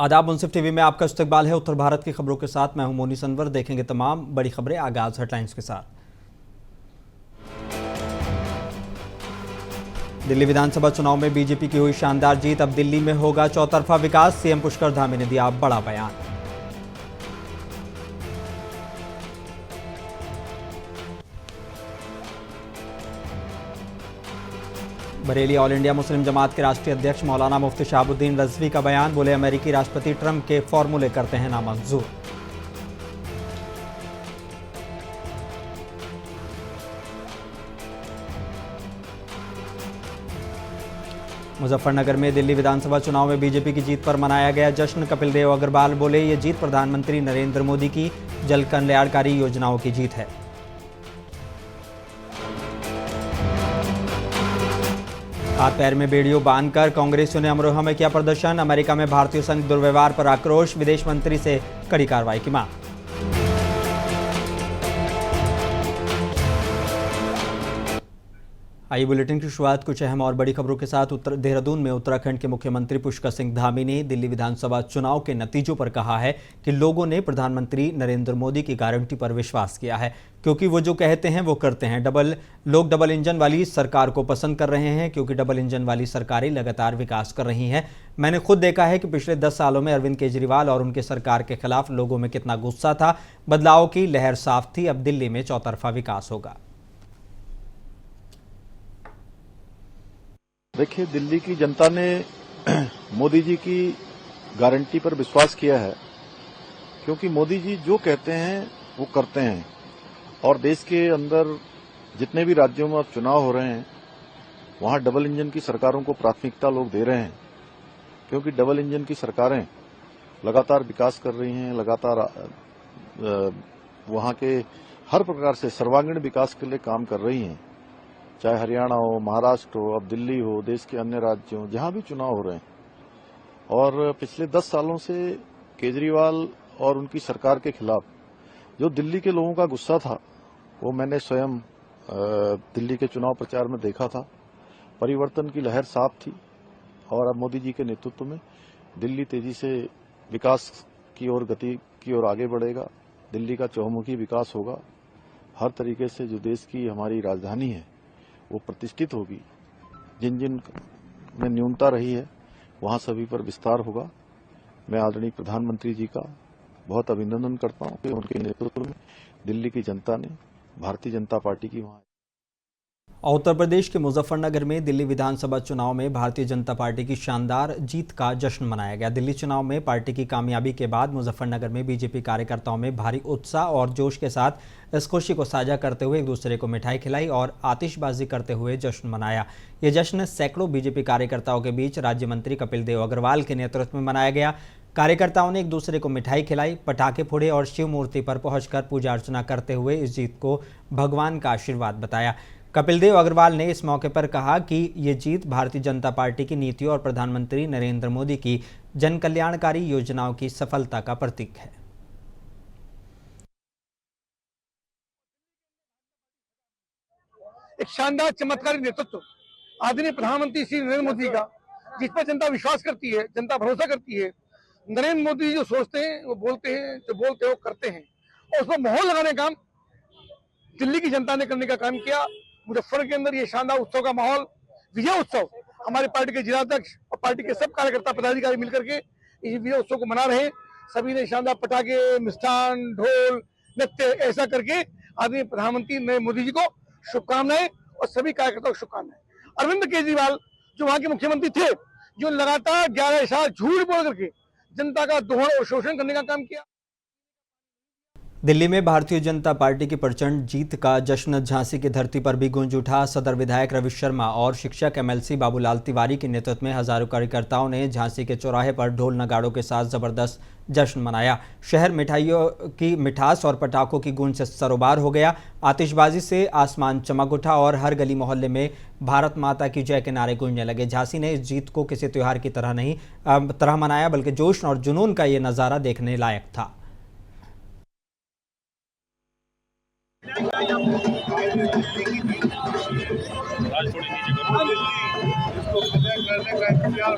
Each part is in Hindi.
आदाब, मुंसिफ टीवी में आपका इस्तकबाल है। उत्तर भारत की खबरों के साथ मैं हूं मोनी सनवर। देखेंगे तमाम बड़ी खबरें। आगाज हेडलाइंस के साथ। दिल्ली विधानसभा चुनाव में बीजेपी की हुई शानदार जीत। अब दिल्ली में होगा चौतरफा विकास। सीएम पुष्कर धामी ने दिया बड़ा बयान। बरेली ऑल इंडिया मुस्लिम जमात के राष्ट्रीय अध्यक्ष मौलाना मुफ्ती शहाबुद्दीन रजवी का बयान। बोले, अमेरिकी राष्ट्रपति ट्रंप के फॉर्मूले करते हैं नामंजूर। मुजफ्फरनगर में दिल्ली विधानसभा चुनाव में बीजेपी की जीत पर मनाया गया जश्न। कपिल देव अग्रवाल बोले, ये जीत प्रधानमंत्री नरेंद्र मोदी की जन कल्याणकारी योजनाओं की जीत है। हाथ पैर में बेड़ियों बांधकर कांग्रेसियों ने अमरोहा में किया प्रदर्शन। अमेरिका में भारतीय संघ दुर्व्यवहार पर आक्रोश। विदेश मंत्री से कड़ी कार्रवाई की मांग। आइए बुलेटिन की शुरुआत कुछ अहम और बड़ी खबरों के साथ। देहरादून में उत्तराखंड के मुख्यमंत्री पुष्कर सिंह धामी ने दिल्ली विधानसभा चुनाव के नतीजों पर कहा है कि लोगों ने प्रधानमंत्री नरेंद्र मोदी की गारंटी पर विश्वास किया है, क्योंकि वो जो कहते हैं वो करते हैं। लोग डबल इंजन वाली सरकार को पसंद कर रहे हैं, क्योंकि डबल इंजन वाली सरकारें लगातार विकास कर रही हैं। मैंने खुद देखा है कि पिछले 10 सालों में अरविंद केजरीवाल और उनके सरकार के खिलाफ लोगों में कितना गुस्सा था। बदलाव की लहर साफ थी। अब दिल्ली में चौतरफा विकास होगा। देखिए, दिल्ली की जनता ने मोदी जी की गारंटी पर विश्वास किया है, क्योंकि मोदी जी जो कहते हैं वो करते हैं। और देश के अंदर जितने भी राज्यों में अब चुनाव हो रहे हैं, वहां डबल इंजन की सरकारों को प्राथमिकता लोग दे रहे हैं, क्योंकि डबल इंजन की सरकारें लगातार विकास कर रही हैं, लगातार वहां के हर प्रकार से सर्वांगीण विकास के लिए काम कर रही हैं। चाहे हरियाणा हो, महाराष्ट्र हो, अब दिल्ली हो, देश के अन्य राज्यों जहां भी चुनाव हो रहे हैं। और पिछले 10 सालों से केजरीवाल और उनकी सरकार के खिलाफ जो दिल्ली के लोगों का गुस्सा था, वो मैंने स्वयं दिल्ली के चुनाव प्रचार में देखा था। परिवर्तन की लहर साफ थी और अब मोदी जी के नेतृत्व में दिल्ली तेजी से विकास की ओर गति की ओर आगे बढ़ेगा। दिल्ली का चहुमुखी विकास होगा। हर तरीके से जो देश की हमारी राजधानी है वो प्रतिष्ठित होगी। जिन जिन में न्यूनता रही है वहां सभी पर विस्तार होगा। मैं आदरणीय प्रधानमंत्री जी का बहुत अभिनंदन करता हूं कि उनके नेतृत्व में दिल्ली की जनता ने भारतीय जनता पार्टी की वहां। उत्तर प्रदेश के मुजफ्फरनगर में दिल्ली विधानसभा चुनाव में भारतीय जनता पार्टी की शानदार जीत का जश्न मनाया गया। दिल्ली चुनाव में पार्टी की कामयाबी के बाद मुजफ्फरनगर में बीजेपी कार्यकर्ताओं में भारी उत्साह और जोश के साथ इस खुशी को साझा करते हुए एक दूसरे को मिठाई खिलाई और आतिशबाजी करते हुए जश्न मनाया। ये जश्न सैकड़ों बीजेपी कार्यकर्ताओं के बीच राज्य मंत्री कपिल देव अग्रवाल के नेतृत्व में मनाया गया। कार्यकर्ताओं ने एक दूसरे को मिठाई खिलाई, पटाखे फोड़े और शिव मूर्ति पर पहुंचकर पूजा अर्चना करते हुए इस जीत को भगवान का आशीर्वाद बताया। कपिल देव अग्रवाल ने इस मौके पर कहा कि ये जीत भारतीय जनता पार्टी की नीतियों और प्रधानमंत्री नरेंद्र मोदी की जन कल्याणकारी योजनाओं की सफलता का प्रतीक है। एक शानदार चमत्कारी नेतृत्व आदरणीय प्रधानमंत्री श्री नरेंद्र मोदी का, जिस पर जनता विश्वास करती है, जनता भरोसा करती है। नरेंद्र मोदी जी जो सोचते हैं वो बोलते हैं, जो बोलते हैं वो करते हैं, और उसको माहौल लगाने का काम दिल्ली की जनता ने करने का काम किया। मुजफ्फर के अंदर ये शानदार उत्सव का माहौल, विजय उत्सव, हमारे पार्टी के जिलाध्यक्ष और पार्टी के सब कार्यकर्ता पदाधिकारी मिलकर के इस विजय उत्सव को मना रहे हैं। सभी ने शानदार पटाखे, मिष्ठान, ढोल, नृत्य ऐसा करके आदरणीय प्रधानमंत्री नरेंद्र मोदी जी को शुभकामनाएं और सभी कार्यकर्ताओं को शुभकामनाएं। अरविंद केजरीवाल जो वहां के मुख्यमंत्री थे, जो लगातार 11 साल झूठ बोल करके जनता का दोहन और शोषण करने का काम किया। दिल्ली में भारतीय जनता पार्टी की प्रचंड जीत का जश्न झांसी की धरती पर भी गूंज उठा। सदर विधायक रवि शर्मा और शिक्षक एमएलसी बाबूलाल तिवारी के नेतृत्व में हजारों कार्यकर्ताओं ने झांसी के चौराहे पर ढोल नगाड़ों के साथ जबरदस्त जश्न मनाया। शहर मिठाइयों की मिठास और पटाखों की गूंज से सरोबार हो गया। आतिशबाजी से आसमान चमक उठा और हर गली मोहल्ले में भारत माता की जय के नारे गूंजने लगे। झांसी ने इस जीत को किसी त्योहार की तरह मनाया, बल्कि जोश और जुनून का ये नज़ारा देखने लायक था। इसको करने का इंतजार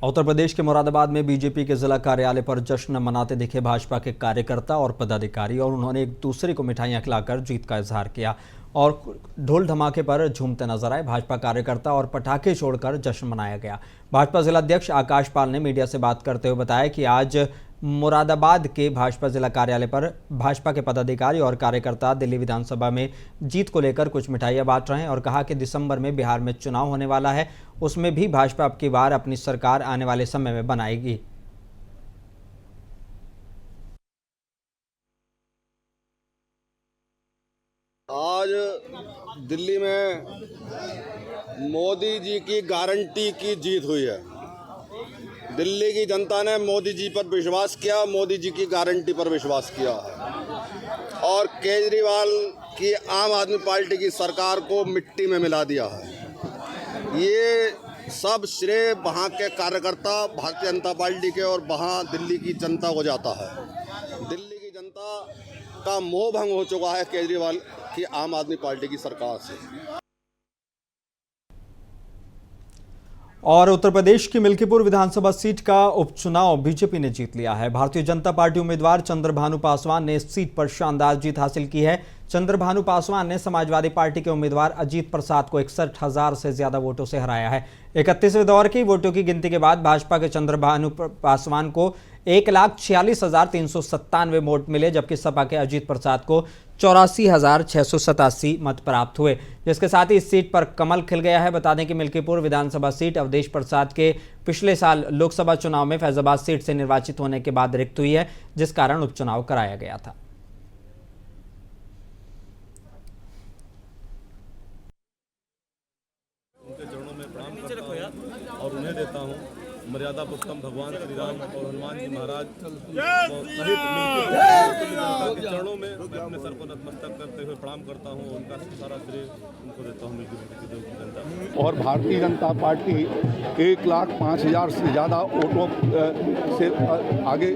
उत्तर प्रदेश के मुरादाबाद में बीजेपी के जिला कार्यालय पर जश्न मनाते दिखे भाजपा के कार्यकर्ता और पदाधिकारी और उन्होंने एक दूसरे को मिठाइयां खिलाकर जीत का इजहार किया और ढोल धमाके पर झूमते नजर आए। भाजपा कार्यकर्ता और पटाखे छोड़कर जश्न मनाया गया। भाजपा जिलाध्यक्ष आकाश पाल ने मीडिया से बात करते हुए बताया कि आज मुरादाबाद के भाजपा जिला कार्यालय पर भाजपा के पदाधिकारी और कार्यकर्ता दिल्ली विधानसभा में जीत को लेकर कुछ मिठाइयां बांट रहे हैं और कहा कि दिसंबर में बिहार में चुनाव होने वाला है, उसमें भी भाजपा अब की बार अपनी सरकार आने वाले समय में बनाएगी। आज दिल्ली में मोदी जी की गारंटी की जीत हुई है। दिल्ली की जनता ने मोदी जी पर विश्वास किया, मोदी जी की गारंटी पर विश्वास किया है और केजरीवाल की आम आदमी पार्टी की सरकार को मिट्टी में मिला दिया है। ये सब श्रेय वहाँ के कार्यकर्ता भारतीय जनता पार्टी के और वहाँ दिल्ली की जनता को जाता है। दिल्ली की जनता का मोह भंग हो चुका है केजरीवाल की आम आदमी पार्टी की सरकार से। और उत्तर प्रदेश की मिल्कीपुर विधानसभा सीट का उपचुनाव बीजेपी ने जीत लिया है। भारतीय जनता पार्टी उम्मीदवार चंद्रभानु पासवान ने इस सीट पर शानदार जीत हासिल की है। चंद्रभानु पासवान ने समाजवादी पार्टी के उम्मीदवार अजीत प्रसाद को 61,000 से ज्यादा वोटों से हराया है। 31वें दौर की वोटों की गिनती के बाद भाजपा के चंद्रभानु पासवान को 1,46,397 वोट मिले, जबकि सपा के अजीत प्रसाद को 84,687 मत प्राप्त हुए, जिसके साथ ही इस सीट पर कमल खिल गया है। बता दें कि मिल्कीपुर विधानसभा सीट अवधेश प्रसाद के पिछले साल लोकसभा चुनाव में फैजाबाद सीट से निर्वाचित होने के बाद रिक्त हुई है, जिस कारण उपचुनाव कराया गया था। उनके चरणों में प्रणाम करता हूं और उन्हें देता हूं मर्यादा पुरुषोत्तम भगवान श्री राम और हनुमान जी महाराज सहित मिलकर के चरणों में मैं अपने सर को नतमस्तक करते हुए प्रणाम करता हूं। उनका सारा श्रेय उनको देता हूं। मिलकर की जनता और भारतीय जनता पार्टी 1,05,000 से ज़्यादा वोटों से आगे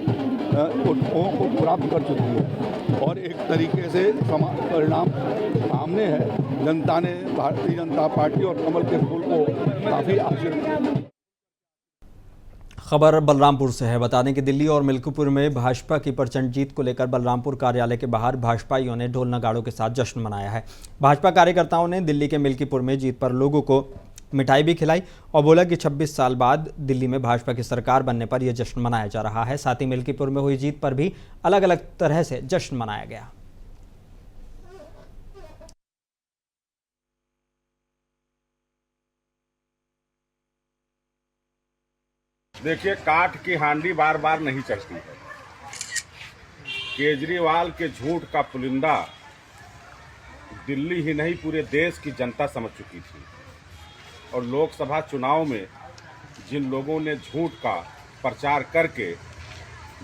वोटों को प्राप्त कर चुकी है और एक तरीके से परिणाम सामने है। जनता ने भारतीय जनता पार्टी और कमल के फूल को काफ़ी आशीर्वाद। खबर बलरामपुर से है। बता दें कि दिल्ली और मिल्कीपुर में भाजपा की प्रचंड जीत को लेकर बलरामपुर कार्यालय के बाहर भाजपाइयों ने ढोल नगाड़ों के साथ जश्न मनाया है। भाजपा कार्यकर्ताओं ने दिल्ली के मिल्कीपुर में जीत पर लोगों को मिठाई भी खिलाई और बोला कि 26 साल बाद दिल्ली में भाजपा की सरकार बनने पर यह जश्न मनाया जा रहा है। साथ ही मिल्कीपुर में हुई जीत पर भी अलग अलग तरह से जश्न मनाया गया। देखिए, काठ की हांडी बार बार नहीं चलती है। केजरीवाल के झूठ का पुलिंदा दिल्ली ही नहीं पूरे देश की जनता समझ चुकी थी और लोकसभा चुनाव में जिन लोगों ने झूठ का प्रचार करके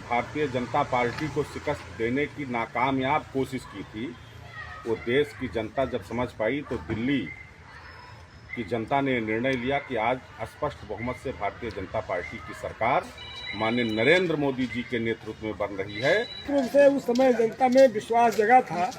भारतीय जनता पार्टी को शिकस्त देने की नाकामयाब कोशिश की थी, वो देश की जनता जब समझ पाई तो दिल्ली की जनता ने निर्णय लिया कि आज स्पष्ट बहुमत से भारतीय जनता पार्टी की सरकार माननीय नरेंद्र मोदी जी के नेतृत्व में बन रही है। रूप से उस समय जनता में विश्वास जगा था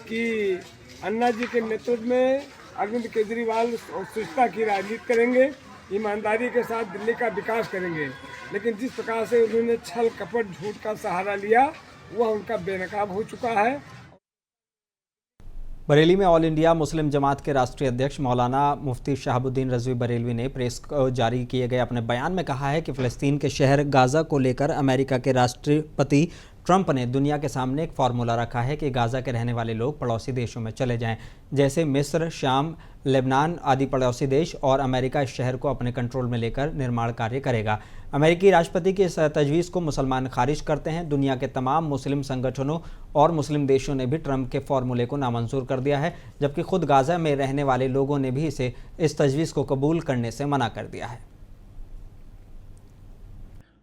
कि अन्ना जी के नेतृत्व में अरविंद केजरीवाल शिष्टता की राजनीति करेंगे, ईमानदारी के साथ दिल्ली का विकास करेंगे। लेकिन जिस प्रकार से उन्होंने छल कपट झूठ का सहारा लिया, वह उनका बेनकाब हो चुका है। बरेली में ऑल इंडिया मुस्लिम जमात के राष्ट्रीय अध्यक्ष मौलाना मुफ्ती शहाबुद्दीन रजवी बरेलवी ने प्रेस को जारी किए गए अपने बयान में कहा है कि फ़लस्तीन के शहर गाज़ा को लेकर अमेरिका के राष्ट्रपति ट्रंप ने दुनिया के सामने एक फार्मूला रखा है कि गाज़ा के रहने वाले लोग पड़ोसी देशों में चले जाएं, जैसे मिस्र, शाम, लेबनान आदि पड़ोसी देश, और अमेरिका इस शहर को अपने कंट्रोल में लेकर निर्माण कार्य करेगा। अमेरिकी राष्ट्रपति की इस तजवीज़ को मुसलमान खारिज करते हैं। दुनिया के तमाम मुस्लिम संगठनों और मुस्लिम देशों ने भी ट्रंप के फार्मूले को नामंजूर कर दिया है, जबकि खुद गाज़ा में रहने वाले लोगों ने भी इस तजवीज़ को कबूल करने से मना कर दिया है।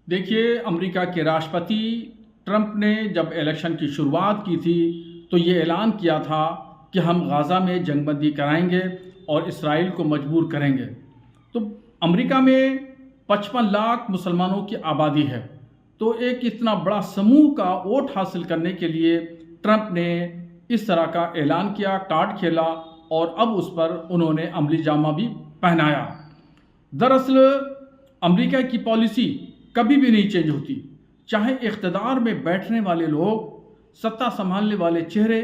देखिए, अमेरिका के राष्ट्रपति ट्रंप ने जब इलेक्शन की शुरुआत की थी तो ये ऐलान किया था कि हम गाज़ा में जंगबंदी कराएंगे और इसराइल को मजबूर करेंगे। तो अमेरिका में 55 लाख मुसलमानों की आबादी है, तो एक इतना बड़ा समूह का वोट हासिल करने के लिए ट्रंप ने इस तरह का ऐलान किया, कार्ड खेला और अब उस पर उन्होंने अमली जामा भी पहनाया। दरअसल अमेरिका की पॉलिसी कभी भी नहीं चेंज होती, चाहे इख्तिदार में बैठने वाले लोग, सत्ता संभालने वाले चेहरे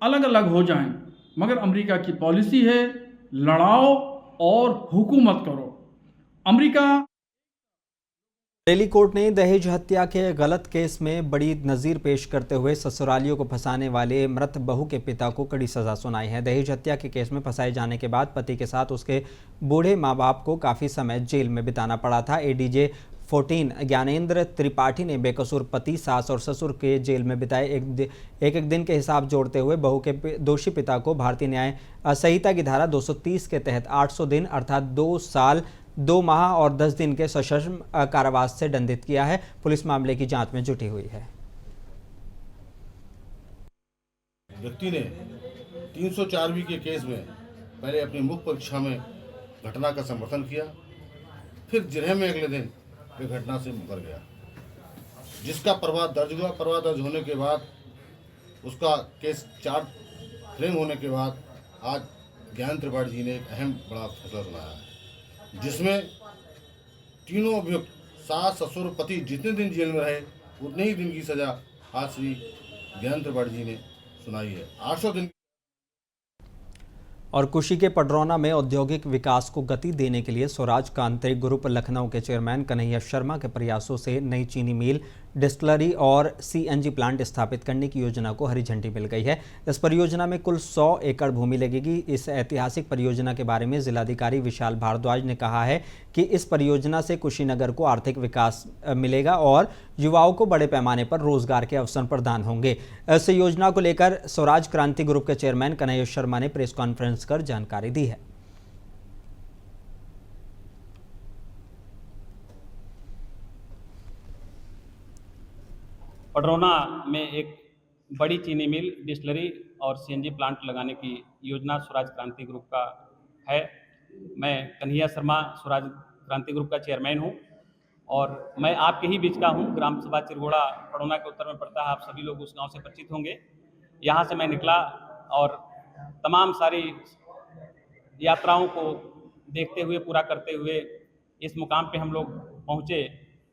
अलग अलग हो जाएं, मगर अमेरिका की पॉलिसी है लड़ाओ और हुकूमत करो। अमेरिका दिल्ली कोर्ट ने दहेज हत्या के गलत केस में बड़ी नज़ीर पेश करते हुए ससुरालियों को फंसाने वाले मृत बहू के पिता को कड़ी सजा सुनाई है। दहेज हत्या के केस में फंसाए जाने के बाद पति के साथ उसके बूढ़े मां बाप को काफ़ी समय जेल में बिताना पड़ा था। एडीजे 14 ज्ञानेंद्र त्रिपाठी ने बेकसूर पति, सास और ससुर के जेल में बिताए एक दिन के हिसाब जोड़ते हुए बहू के दोषी पिता को भारतीय न्याय संहिता की धारा 230 के तहत 800 दिन अर्थात 2 साल 2 माह और 10 दिन के सश्रम कारावास से दंडित किया है। पुलिस मामले की जांच में जुटी हुई है। व्यक्ति ने 304 के केस में पहले अपनी मुख्य परीक्षा में घटना का समर्थन किया, फिर जिरह में अगले दिन वे घटना से मुकर गया, जिसका परवाह दर्ज हुआ। परवाह दर्ज होने के बाद उसका केस चार्ज फ्रेम होने के बाद आज ज्ञानेंद्र त्रिपाठी जी ने एक अहम बड़ा फैसला सुनाया है, जिसमें तीनों अभियुक्त सास ससुर पति जितने दिन जेल में रहे उतने ही दिन की सजा आज श्री ज्ञानेंद्र त्रिपाठी जी ने सुनाई है। 800 दिन। और कुशी के पडरौना में औद्योगिक विकास को गति देने के लिए स्वराज क्रांति ग्रुप लखनऊ के चेयरमैन कन्हैया शर्मा के प्रयासों से नई चीनी मिल, डिस्टिलरी और सीएनजी प्लांट स्थापित करने की योजना को हरी झंडी मिल गई है। इस परियोजना में कुल 100 एकड़ भूमि लगेगी। इस ऐतिहासिक परियोजना के बारे में जिलाधिकारी विशाल भारद्वाज ने कहा है कि इस परियोजना से कुशीनगर को आर्थिक विकास मिलेगा और युवाओं को बड़े पैमाने पर रोजगार के अवसर प्रदान होंगे। इस योजना को लेकर स्वराज क्रांति ग्रुप के चेयरमैन कन्हैया शर्मा ने प्रेस कॉन्फ्रेंस कर जानकारी दी है। पडरौना में एक बड़ी चीनी मिल, डिस्टिलरी और सीएनजी प्लांट लगाने की योजना स्वराज क्रांति ग्रुप का है। मैं कन्हैया शर्मा स्वराज क्रांति ग्रुप का चेयरमैन हूं और मैं आपके ही बीच का हूं। ग्राम सभा चिरगोड़ा पडरौना के उत्तर में पड़ता है, आप सभी लोग उस गांव से परिचित होंगे। यहां से मैं निकला और तमाम सारी यात्राओं को देखते हुए, पूरा करते हुए इस मुकाम पे हम लोग पहुंचे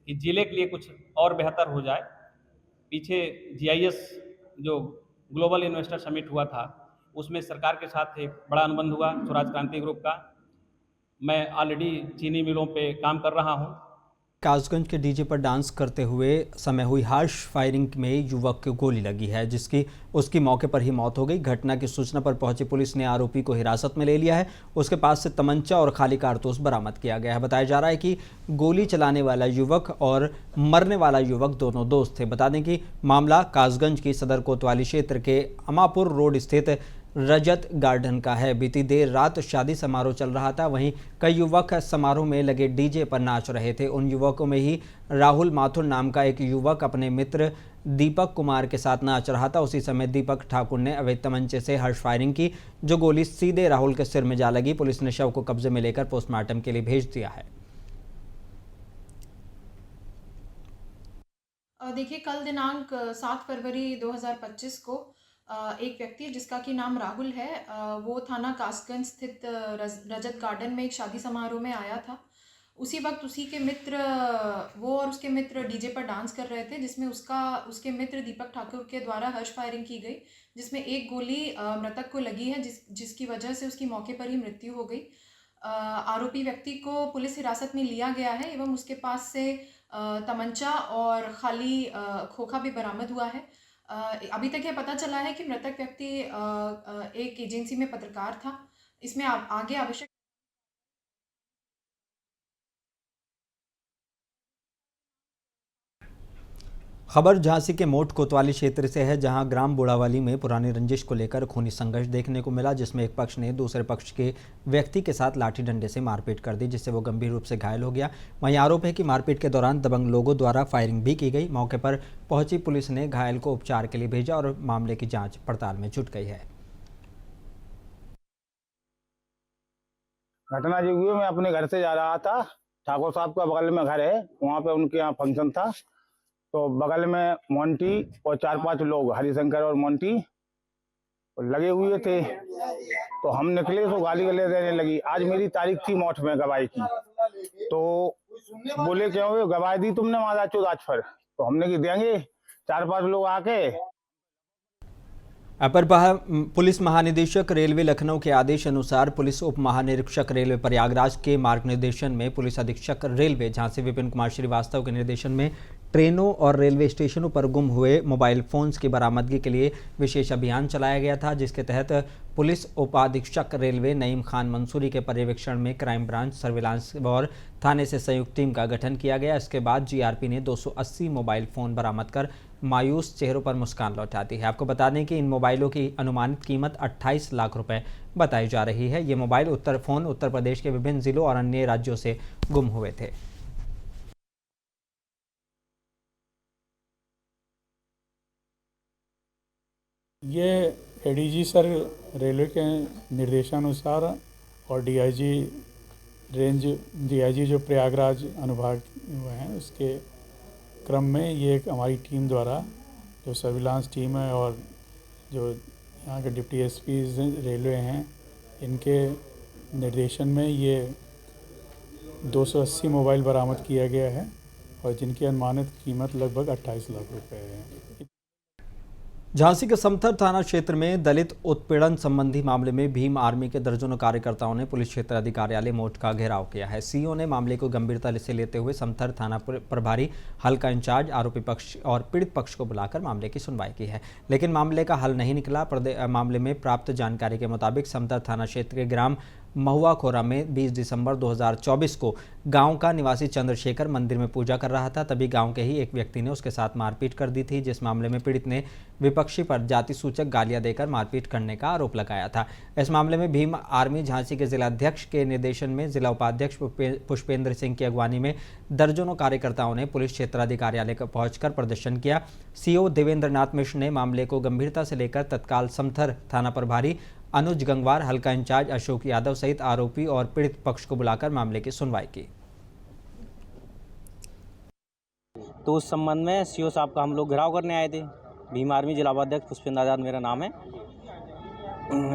कि जिले के लिए कुछ और बेहतर हो जाए। पीछे GIS जो ग्लोबल इन्वेस्टर समिट हुआ था, उसमें सरकार के साथ एक बड़ा अनुबंध हुआ स्वराज क्रांति ग्रुप का। मैं ऑलरेडी चीनी मिलों पे काम कर रहा हूं। कासगंज के डीजे पर डांस करते हुए समय हुई हार्श फायरिंग में युवक को गोली लगी है, जिसकी उसकी मौके पर ही मौत हो गई। घटना की सूचना पर पहुंची पुलिस ने आरोपी को हिरासत में ले लिया है। उसके पास से तमंचा और खाली कारतूस बरामद किया गया है। बताया जा रहा है कि गोली चलाने वाला युवक और मरने वाला युवक दोनों दोस्त थे। बता दें कि मामला कासगंज की सदर कोतवाली क्षेत्र के अमापुर रोड स्थित रजत गार्डन का है। बीती देर रात शादी समारोह चल रहा था, वहीं कई युवक समारोह में लगे डीजे पर नाच रहे थे। उन युवकों में ही राहुल माथुर नाम का एक युवक अपने मित्र दीपक कुमार के साथ नाच रहा था। उसी समय दीपक ठाकुर ने अवैध तमंचे से हर्ष फायरिंग की, जो गोली सीधे राहुल के सिर में जा लगी। पुलिस ने शव को कब्जे में लेकर पोस्टमार्टम के लिए भेज दिया है। देखिए, कल दिनांक 7 फरवरी 2025 को एक व्यक्ति जिसका कि नाम राहुल है, वो थाना कासगंज स्थित रजत गार्डन में एक शादी समारोह में आया था। उसी वक्त उसी के मित्र, वो और उसके मित्र डीजे पर डांस कर रहे थे, जिसमें उसके मित्र दीपक ठाकुर के द्वारा हर्ष फायरिंग की गई, जिसमें एक गोली मृतक को लगी है, जिसकी वजह से उसकी मौके पर ही मृत्यु हो गई। आरोपी व्यक्ति को पुलिस हिरासत में लिया गया है एवं उसके पास से तमंचा और खाली खोखा भी बरामद हुआ है। अभी तक यह पता चला है कि मृतक व्यक्ति एक एजेंसी में पत्रकार था। इसमें आगे आवश्यक खबर झांसी के मोट कोतवाली क्षेत्र से है, जहां ग्राम बुढ़ावाली में पुरानी रंजिश को लेकर खूनी संघर्ष देखने को मिला, जिसमें एक पक्ष ने दूसरे पक्ष के व्यक्ति के साथ लाठी डंडे से मारपीट कर दी, जिससे वो गंभीर रूप से घायल हो गया। वहीं आरोप है कि मारपीट के दौरान दबंग लोगों द्वारा फायरिंग भी की गई। मौके पर पहुंची पुलिस ने घायल को उपचार के लिए भेजा और मामले की जाँच पड़ताल में जुट गई है। घटना जो हुई, मैं अपने घर से जा रहा था, ठाकुर साहब का बगल में घर है, वहाँ पे उनके यहाँ फंक्शन था, तो बगल में मोंटी और 4-5 लोग, हरिशंकर और मोंटी लगे हुए थे। तो हम निकले तो गाली गले देने लगी। आज मेरी तारीख थी मौत में गवाही की, तो बोले क्यों गवाही दी तुमने मादा चौदाच पर? तो हमने की देंगे। 4-5 लोग आके। अपर पुलिस महानिदेशक रेलवे लखनऊ के आदेश अनुसार पुलिस उप महानिरीक्षक रेलवे प्रयागराज के मार्गनिर्देशन में पुलिस अधीक्षक रेलवे झांसी विपिन कुमार श्रीवास्तव के निर्देशन में ट्रेनों और रेलवे स्टेशनों पर गुम हुए मोबाइल फोन्स की बरामदगी के लिए विशेष अभियान चलाया गया था, जिसके तहत पुलिस उपाधीक्षक रेलवे नईम खान मंसूरी के पर्यवेक्षण में क्राइम ब्रांच, सर्विलांस और थाने से संयुक्त टीम का गठन किया गया। इसके बाद जीआरपी ने 280 मोबाइल फ़ोन बरामद कर मायूस चेहरों पर मुस्कान लौटा दी है। आपको बता दें कि इन मोबाइलों की अनुमानित कीमत 28 लाख रुपए बताई जा रही है। ये मोबाइल उत्तर प्रदेश के विभिन्न जिलों और अन्य राज्यों से गुम हुए थे। ये एडीजी सर रेलवे के निर्देशानुसार और डीआईजी जो प्रयागराज अनुभाग हुए हैं, उसके क्रम में ये एक हमारी टीम द्वारा, जो सर्विलांस टीम है और जो यहाँ के डिप्टी एसपीज रेलवे हैं, इनके निर्देशन में ये 280 मोबाइल बरामद किया गया है और जिनकी अनुमानित कीमत लगभग 28 लाख रुपए है। झांसी के समथर थाना क्षेत्र में दलित उत्पीड़न संबंधी मामले में भीम आर्मी के दर्जनों कार्यकर्ताओं ने पुलिस क्षेत्र अधिकारियालय मोट का घेराव किया है। सीओ ने मामले को गंभीरता से लेते हुए समथर थाना प्रभारी, हल्का इंचार्ज, आरोपी पक्ष और पीड़ित पक्ष को बुलाकर मामले की सुनवाई की है, लेकिन मामले का हल नहीं निकला। मामले में प्राप्त जानकारी के मुताबिक समथर थाना क्षेत्र के ग्राम महुआ खोरा में 20 दिसंबर 2024 को गांव का निवासी चंद्रशेखर मंदिर में पूजा कर रहा था। तभी गांव के ही एक व्यक्ति ने उसके साथ मारपीट कर दी थी, जिस मामले में पीड़ित ने विपक्षी पर जाति सूचक गालियां देकर मारपीट करने का आरोप लगाया था। इस मामले में भीम आर्मी झांसी के जिलाध्यक्ष के निर्देशन में जिला उपाध्यक्ष पुष्पेंद्र सिंह की अगवानी में दर्जनों कार्यकर्ताओं ने पुलिस क्षेत्राधिकारियालय पर पहुंचकर प्रदर्शन किया। सीओ देवेंद्र नाथ मिश्र ने मामले को गंभीरता से लेकर तत्काल समथर थाना प्रभारी अनुज गंगवार, हल्का इंचार्ज अशोक यादव सहित आरोपी और पीड़ित पक्ष को बुलाकर मामले की सुनवाई की। तो उस संबंध में सीओ साहब का हम लोग घेराव करने आए थे। भीम आर्मी जिला उपाध्यक्ष पुष्पेंद्र आजाद मेरा नाम है।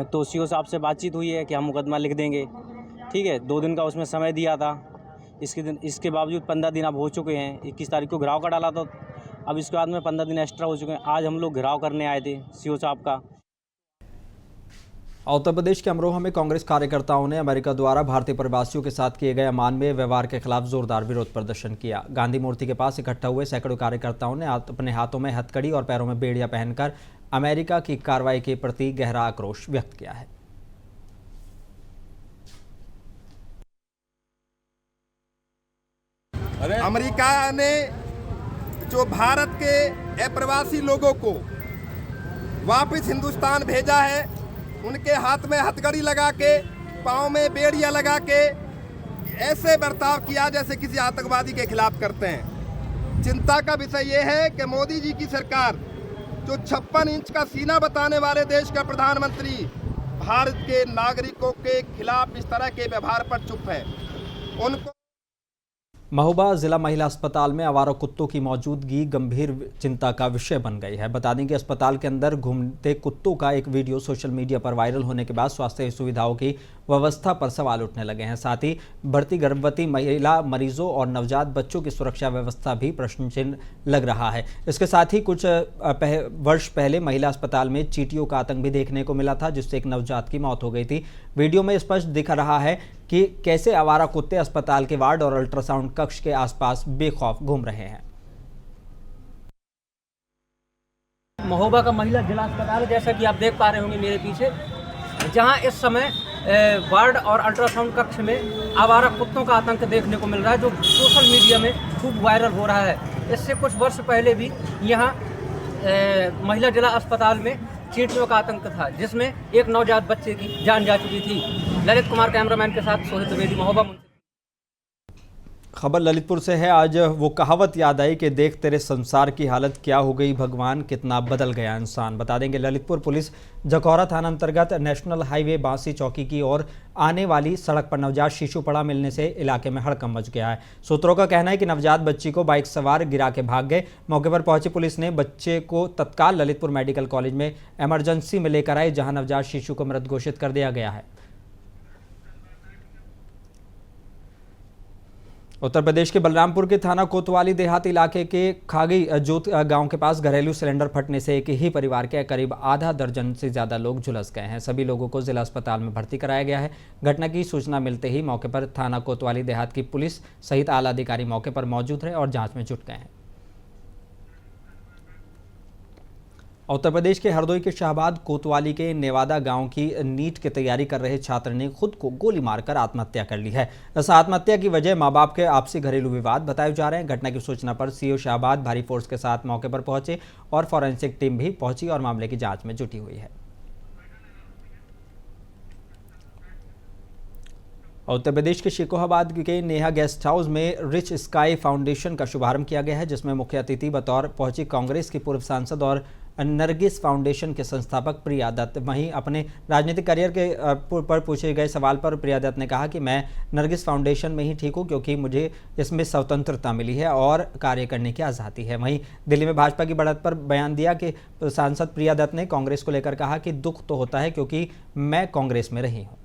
तो सीओ साहब से बातचीत हुई है कि हम मुकदमा लिख देंगे, ठीक है। 2 दिन का उसमें समय दिया था। इसके बावजूद 15 दिन अब हो चुके हैं। 21 तारीख को घेराव का डाला था, अब इसके बाद में 15 दिन एक्स्ट्रा हो चुके हैं। आज हम लोग घेराव करने आए थे सीओ साहब का। उत्तर प्रदेश के अमरोहा में कांग्रेस कार्यकर्ताओं ने अमेरिका द्वारा भारतीय प्रवासियों के साथ किए गए अमानवीय व्यवहार के खिलाफ जोरदार विरोध प्रदर्शन किया। गांधी मूर्ति के पास इकट्ठा हुए सैकड़ों कार्यकर्ताओं ने अपने हाथों में हथकड़ी और पैरों में बेड़ियां पहनकर अमेरिका की कार्रवाई के प्रति गहरा आक्रोश व्यक्त किया है। अमेरिका ने जो भारत के अप्रवासी लोगों को वापस हिंदुस्तान भेजा है, उनके हाथ में हथकड़ी लगा के, पाँव में बेड़ियां लगा के ऐसे बर्ताव किया जैसे किसी आतंकवादी के खिलाफ करते हैं। चिंता का विषय ये है कि मोदी जी की सरकार, जो 56 इंच का सीना बताने वाले देश का प्रधानमंत्री, भारत के नागरिकों के खिलाफ इस तरह के व्यवहार पर चुप है। उनको महोबा जिला महिला अस्पताल में आवारा कुत्तों की मौजूदगी गंभीर चिंता का विषय बन गई है। बता दें कि अस्पताल के अंदर घूमते कुत्तों का एक वीडियो सोशल मीडिया पर वायरल होने के बाद स्वास्थ्य सुविधाओं की व्यवस्था पर सवाल उठने लगे हैं। साथ ही बढ़ती गर्भवती महिला मरीजों और नवजात बच्चों की सुरक्षा व्यवस्था भी प्रश्न चिन्ह लग रहा है। इसके साथ ही कुछ वर्ष पहले महिला अस्पताल में चींटियों का आतंक भी देखने को मिला था, जिससे एक नवजात की मौत हो गई थी। वीडियो में स्पष्ट दिख रहा है कि कैसे आवारा कुत्ते अस्पताल के वार्ड और अल्ट्रासाउंड कक्ष के आसपास बेखौफ घूम रहे हैं। महोबा का महिला जिला अस्पताल, जैसा कि आप देख पा रहे होंगे मेरे पीछे, जहां इस समय वार्ड और अल्ट्रासाउंड कक्ष में आवारा कुत्तों का आतंक देखने को मिल रहा है, जो सोशल मीडिया में खूब वायरल हो रहा है। इससे कुछ वर्ष पहले भी यहाँ महिला जिला अस्पताल में चींटियों का आतंक था, जिसमें एक नवजात बच्चे की जान जा चुकी थी। ललित कुमार कैमरामैन के साथ सोहित द्विवेदी, महोबा। खबर ललितपुर से है। आज वो कहावत याद आई कि देख तेरे संसार की हालत क्या हो गई भगवान, कितना बदल गया इंसान। बता देंगे ललितपुर पुलिस जखौरा थाना अंतर्गत नेशनल हाईवे बांसी चौकी की ओर आने वाली सड़क पर नवजात शिशु पड़ा मिलने से इलाके में हड़कंप मच गया है। सूत्रों का कहना है कि नवजात बच्ची को बाइक सवार गिरा के भाग गए। मौके पर पहुंची पुलिस ने बच्चे को तत्काल ललितपुर मेडिकल कॉलेज में इमरजेंसी में लेकर आई, जहां नवजात शिशु को मृत घोषित कर दिया गया है। उत्तर प्रदेश के बलरामपुर के थाना कोतवाली देहात इलाके के खागी जोत गांव के पास घरेलू सिलेंडर फटने से एक ही परिवार के करीब आधा दर्जन से ज्यादा लोग झुलस गए हैं। सभी लोगों को जिला अस्पताल में भर्ती कराया गया है। घटना की सूचना मिलते ही मौके पर थाना कोतवाली देहात की पुलिस सहित आला अधिकारी मौके पर मौजूद रहे और जांच में जुट गए हैं। उत्तर प्रदेश के हरदोई के शाहबाद कोतवाली के नेवादा गांव की नीट की तैयारी कर रहे छात्र ने खुद को गोली मारकर आत्महत्या कर ली है। इस आत्महत्या की वजह मां बाप के आपसी घरेलू विवाद बताए जा रहे हैं। घटना की सूचना पर सीओ शाहबाद भारी फोर्स के साथ मौके पर पहुंचे और फॉरेंसिक टीम भी पहुंची और मामले की जांच में जुटी हुई है। उत्तर प्रदेश के शेखोहाबाद के नेहा गेस्ट हाउस में रिच स्काई फाउंडेशन का शुभारंभ किया गया है, जिसमें मुख्य अतिथि बतौर पहुंची कांग्रेस की पूर्व सांसद और नरगिस फाउंडेशन के संस्थापक प्रिया दत्त। वहीं अपने राजनीतिक करियर के पर पूछे गए सवाल पर प्रिया दत्त ने कहा कि मैं नरगिस फाउंडेशन में ही ठीक हूं क्योंकि मुझे इसमें स्वतंत्रता मिली है और कार्य करने की आज़ादी है। वहीं दिल्ली में भाजपा की बढ़त पर बयान दिया कि सांसद प्रिया दत्त ने कांग्रेस को लेकर कहा कि दुख तो होता है क्योंकि मैं कांग्रेस में रही हूँ।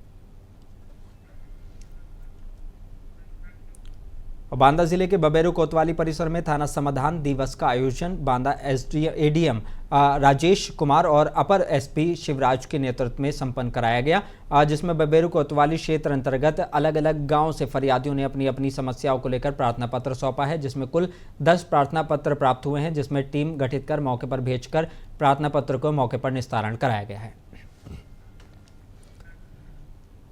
बांदा जिले के बबेरू कोतवाली परिसर में थाना समाधान दिवस का आयोजन बांदा एडीएम राजेश कुमार और अपर एसपी शिवराज के नेतृत्व में संपन्न कराया गया, जिसमें बबेरू कोतवाली क्षेत्र अंतर्गत अलग अलग गांव से फरियादियों ने अपनी अपनी समस्याओं को लेकर प्रार्थना पत्र सौंपा है, जिसमें कुल 10 प्रार्थना पत्र प्राप्त हुए हैं, जिसमें टीम गठित कर मौके पर भेजकर प्रार्थना पत्र को मौके पर निस्तारण कराया गया है।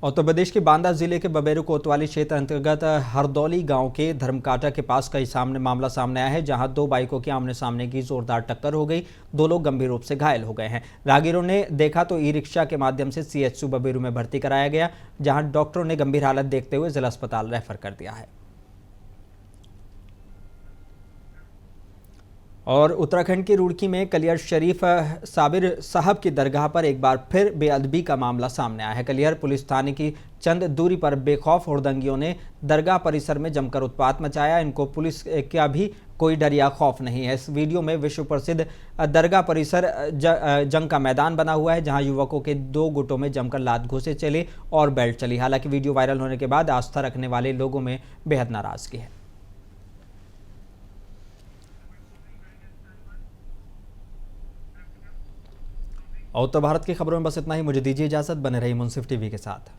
उत्तर प्रदेश के बांदा जिले के बबेरू कोतवाली क्षेत्र अंतर्गत हरदौली गांव के धर्मकाटा के पास मामला सामने आया है, जहां 2 बाइकों के आमने सामने की जोरदार टक्कर हो गई। 2 लोग गंभीर रूप से घायल हो गए हैं। राहगीरों ने देखा तो ई रिक्शा के माध्यम से सीएचसी बबेरू में भर्ती कराया गया, जहां डॉक्टरों ने गंभीर हालत देखते हुए जिला अस्पताल रेफर कर दिया है। और उत्तराखंड के रुड़की में कलियर शरीफ साबिर साहब की दरगाह पर एक बार फिर बेअदबी का मामला सामने आया है। कलियर पुलिस थाने की चंद दूरी पर बेखौफ हुड़दंगियों ने दरगाह परिसर में जमकर उत्पात मचाया। इनको पुलिस का भी कोई डर या खौफ नहीं है। इस वीडियो में विश्व प्रसिद्ध दरगाह परिसर जंग का मैदान बना हुआ है, जहां युवकों के 2 गुटों में जमकर लात घुसे चले और बेल्ट चली। हालांकि वीडियो वायरल होने के बाद आस्था रखने वाले लोगों में बेहद नाराजगी है। और उत्तर भारत की खबरों में बस इतना ही। मुझे दीजिए इजाजत। बने रहिए मुंसिफ टीवी के साथ।